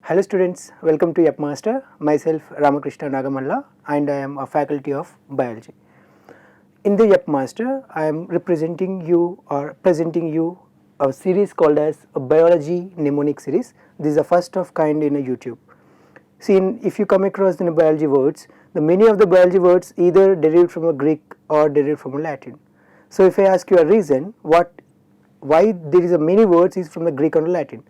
Hello students, welcome to YepMaster. Myself Ramakrishna Nagamalla and I am a faculty of biology. In the YepMaster, I am representing you or presenting you a series called as a biology mnemonic series. This is the first of kind in a YouTube. See, if you come across the biology words, the many of the biology words either derived from a Greek or derived from a Latin. So if I ask you a reason why there is a many words is from the Greek and Latin,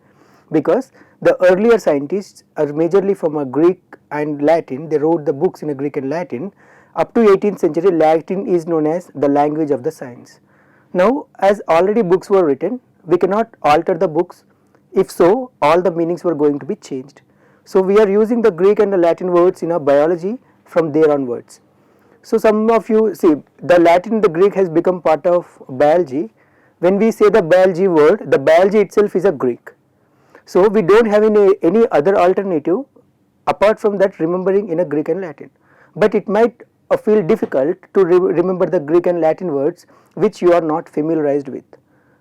because the earlier scientists are majorly from a Greek and Latin. They wrote the books in a Greek and Latin. Up to 18th century, Latin is known as the language of the science. Now, as already books were written, we cannot alter the books. If so, all the meanings were going to be changed. So we are using the Greek and the Latin words in our biology from there onwards. So some of you see the Latin, the Greek has become part of biology. When we say the biology word, the biology itself is a Greek. So we don't have any other alternative apart from that remembering in a Greek and Latin. But it might feel difficult to remember the Greek and Latin words which you are not familiarized with.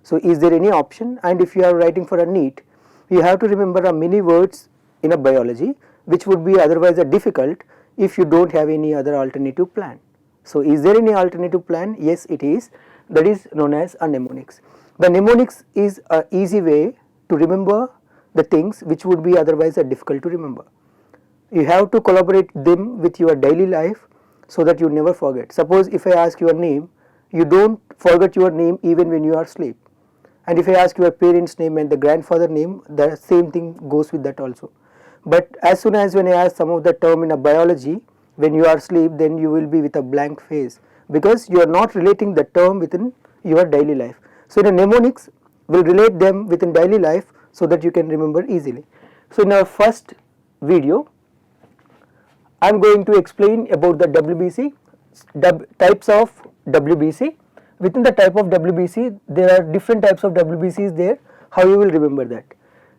So is there any option? And if you are writing for a NEET, you have to remember many words in a biology which would be otherwise difficult if you don't have any other alternative plan. So is there any alternative plan? Yes, it is. That is known as a mnemonics. The mnemonics is an easy way to remember the things which would be otherwise difficult to remember. You have to collaborate them with your daily life so that you never forget. Suppose if I ask your name, you don't forget your name even when you are asleep. And if I ask your parents' name and the grandfather name, the same thing goes with that also. But as soon as when I ask some of the term in a biology, when you are asleep, then you will be with a blank face because you are not relating the term within your daily life. So the mnemonics will relate them within daily life so that you can remember easily. So in our first video, I am going to explain about the WBC, types of WBC. Within the type of WBC, there are different types of WBCs there. How you will remember that?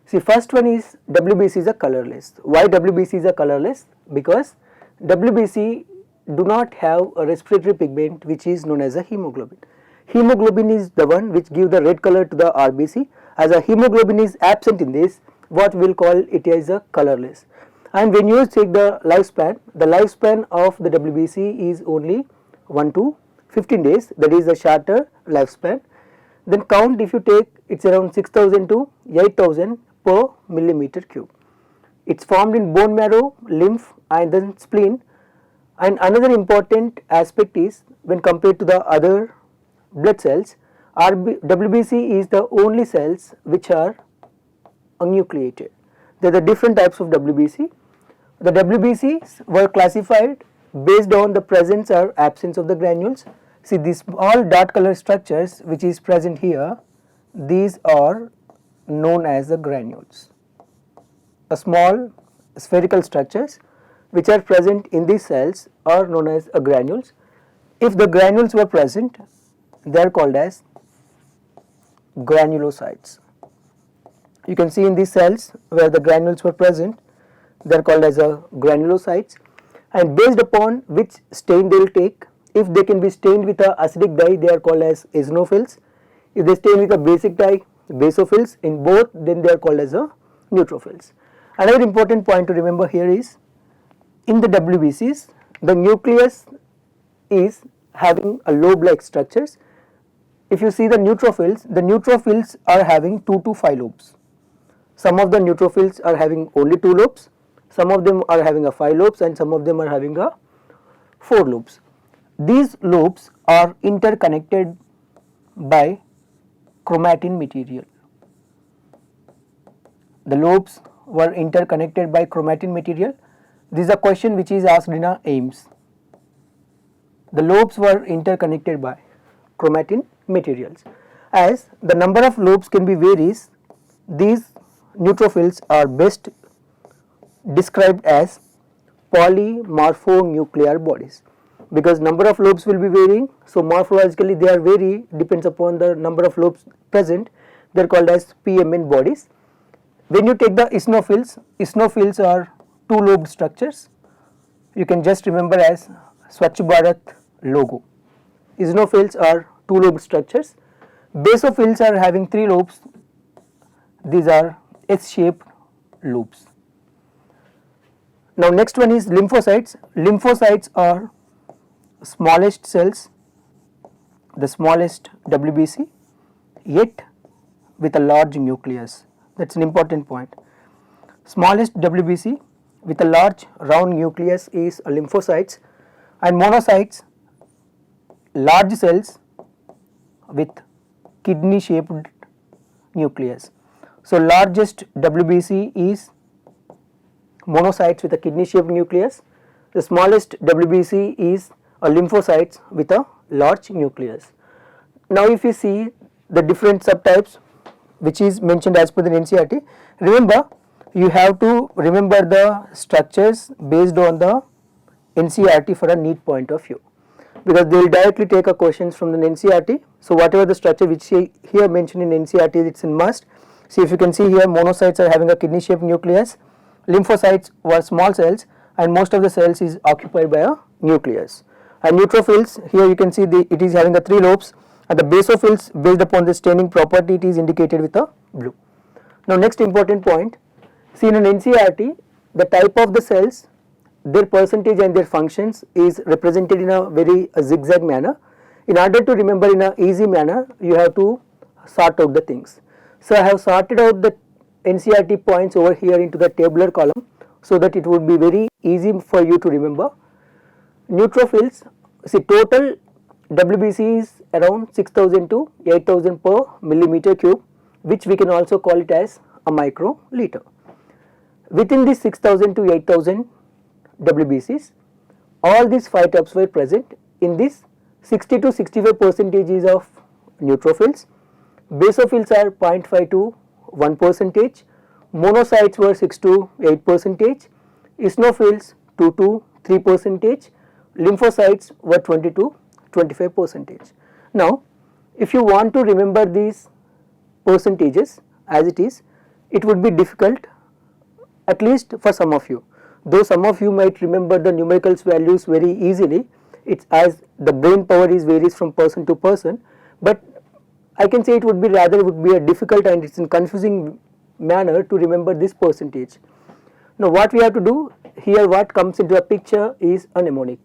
See, first one is WBC is a colorless. Why WBC is a colorless? Because WBC do not have a respiratory pigment which is known as a hemoglobin. Hemoglobin is the one which gives the red color to the RBC. As a hemoglobin is absent in this, what we will call it as a colorless. And when you take the lifespan of the WBC is only 1 to 15 days, that is a shorter lifespan. Then count, if you take, it's around 6000 to 8000 per millimeter cube. It's formed in bone marrow, lymph and then spleen. And another important aspect is when compared to the other blood cells, WBC is the only cells which are enucleated. There are different types of WBC. The WBCs were classified based on the presence or absence of the granules. See, these all dark color structures which is present here, these are known as the granules. A small spherical structures which are present in these cells are known as granules. If the granules were present, they are called as granulocytes. You can see in these cells where the granules were present, they are called as granulocytes, and based upon which stain they will take, if they can be stained with a acidic dye, they are called as eosinophils. If they stain with a basic dye, basophils. In both, then they are called as neutrophils. Another important point to remember here is, in the WBCs, the nucleus is having a lobe-like structures. If you see the neutrophils are having 2 to 5 lobes. Some of the neutrophils are having only 2 lobes, some of them are having 5 lobes, and some of them are having 4 lobes. These lobes are interconnected by chromatin material. The lobes were interconnected by chromatin material. This is a question which is asked in AIIMS. The lobes were interconnected by chromatin materials. As the number of lobes can be varies, these neutrophils are best described as polymorphonuclear bodies, because number of lobes will be varying. So morphologically they are vary, depends upon the number of lobes present. They are called as PMN bodies. When you take the eosinophils are 2 lobed structures. You can just remember as Swachh Bharat logo. Eosinophils are 2 lobed structures. Basophils are having 3 lobes. These are S-shaped lobes. Now next one is lymphocytes. Lymphocytes are smallest cells, the smallest WBC, yet with a large nucleus. That's an important point. Smallest WBC with a large round nucleus is lymphocytes, and monocytes, large cells with kidney shaped nucleus. So largest WBC is monocytes with a kidney shaped nucleus. The smallest WBC is lymphocytes with a large nucleus. Now if you see the different subtypes which is mentioned as per the NCERT, remember you have to remember the structures based on the NCERT for a neat point of view, because they will directly take a questions from the NCERT. So whatever the structure which here mentioned in NCERT, it's in must. See, if you can see here, monocytes are having a kidney shaped nucleus, lymphocytes were small cells, and most of the cells is occupied by a nucleus. And neutrophils, here you can see it is having a 3 lobes, and the basophils, based upon the staining property, it is indicated with a blue. Now next important point, see in an NCERT, the type of the cells, their percentage and their functions is represented in a very zigzag manner. In order to remember in a easy manner, you have to sort out the things. So I have sorted out the NCERT points over here into the tabular column, so that it would be very easy for you to remember. Neutrophils, see total WBC is around 6000 to 8000 per millimeter cube, which we can also call it as a microliter. Within this 6000 to 8000 WBCs, all these 5 types were present. In this, 60 to 65 percentage is of neutrophils, basophils are 0.5 to 1 percentage, monocytes were 6 to 8 percentage, eosinophils 2 to 3 percentage, lymphocytes were 20 to 25 percentage. Now if you want to remember these percentages as it is, it would be difficult, at least for some of you. Though some of you might remember the numericals values very easily, it's as the brain power is varies from person to person, but I can say it would be a difficult and it's in confusing manner to remember this percentage. Now what we have to do here, what comes into a picture is a mnemonic.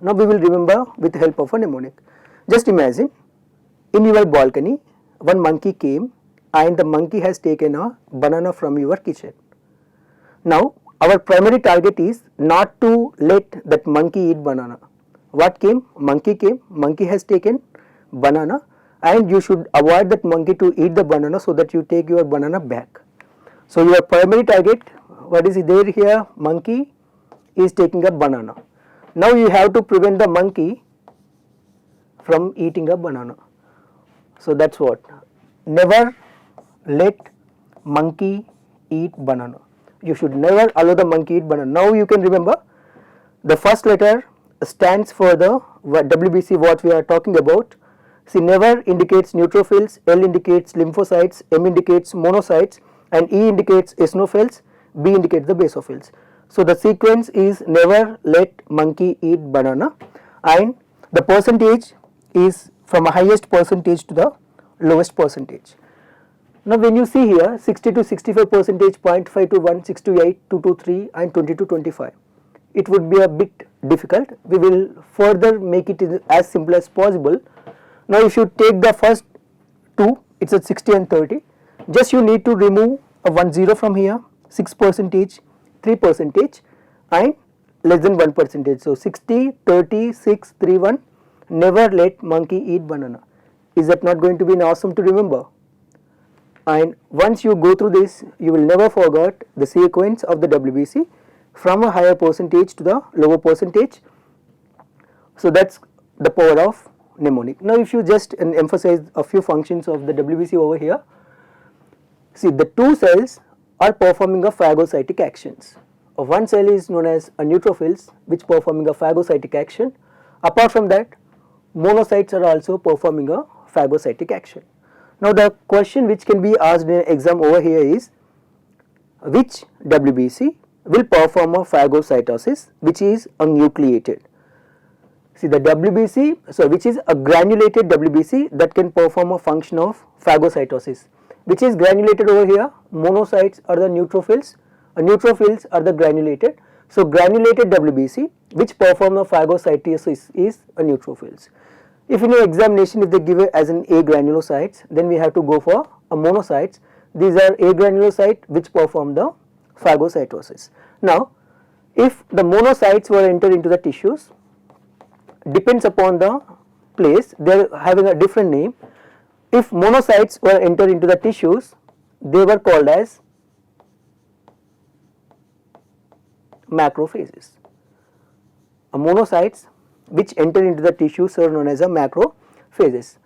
Now we will remember with the help of a mnemonic. Just imagine, in your balcony one monkey came and the monkey has taken a banana from your kitchen. Now our primary target is not to let that monkey eat banana. What came? Monkey came, monkey has taken banana, and you should avoid that monkey to eat the banana so that you take your banana back. So your primary target, what is there here? Monkey is taking a banana. Now you have to prevent the monkey from eating a banana. So that's what. Never let monkey eat banana. You should never allow the monkey eat banana. Now you can remember the first letter stands for the WBC what we are talking about. See, never indicates neutrophils, L indicates lymphocytes, M indicates monocytes, and E indicates eosinophils, B indicates the basophils. So the sequence is never let monkey eat banana, and the percentage is from a highest percentage to the lowest percentage. Now when you see here 60 to 65 percentage, 0.5 to 1, 6 to 8, 2 to 3 and 20 to 25. It would be a bit difficult. We will further make it as simple as possible. Now if you take the first two, it's at 60 and 30. Just you need to remove a 1 0 from here, 6 percentage, 3 percentage and less than 1 percentage. So 60, 30, 6, 3, 1. Never let monkey eat banana. Is that not going to be awesome to remember? And once you go through this, you will never forget the sequence of the WBC from a higher percentage to the lower percentage. So that's the power of mnemonic. Now if you just emphasize a few functions of the WBC over here, see the two cells are performing a phagocytic actions. One cell is known as a neutrophils, which performing a phagocytic action. Apart from that, monocytes are also performing a phagocytic action. Now the question which can be asked in an exam over here is, which WBC will perform a phagocytosis which is enucleated? See the WBC, so which is a granulated WBC that can perform a function of phagocytosis. Which is granulated over here? Monocytes are the neutrophils, neutrophils are the granulated. So granulated WBC which perform the phagocytosis is a neutrophils. If in an examination if they give it as an A granulocytes, then we have to go for a monocytes. These are A granulocyte which perform the phagocytosis. Now if the monocytes were entered into the tissues, depends upon the place, they are having a different name. If monocytes were entered into the tissues, they were called as macrophages. Monocytes which enter into the tissues are known as a macrophages.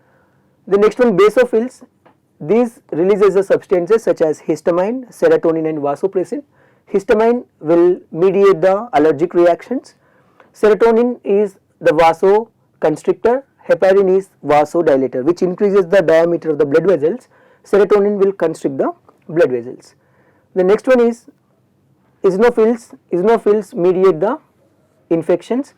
The next one, basophils. These releases the substances such as histamine, serotonin and vasopressin. Histamine will mediate the allergic reactions. Serotonin is the vasoconstrictor. Heparin is vasodilator which increases the diameter of the blood vessels. Serotonin will constrict the blood vessels. The next one is eosinophils. Eosinophils mediate the infections.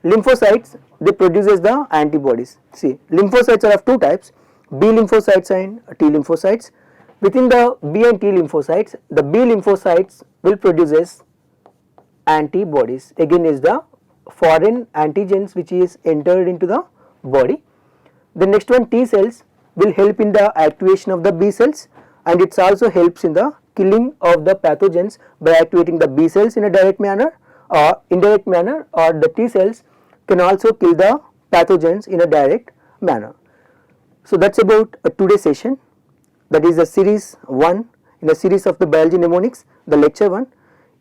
Lymphocytes, they produces the antibodies. See, lymphocytes are of two types, B lymphocytes and T lymphocytes. Within the B and T lymphocytes, the B lymphocytes will produces antibodies. Again is the foreign antigens which is entered into the body. The next one, T cells will help in the activation of the B cells, and it also helps in the killing of the pathogens by activating the B cells in a direct manner or indirect manner, or the T cells can also kill the pathogens in a direct manner. So that is about today's session, that is the series 1 in a series of the biology mnemonics, the lecture 1.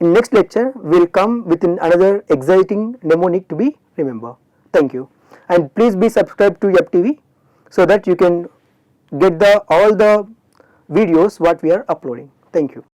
In next lecture we will come with another exciting mnemonic to be remember. Thank you, and please be subscribed to YEP TV so that you can get all the videos what we are uploading. Thank you.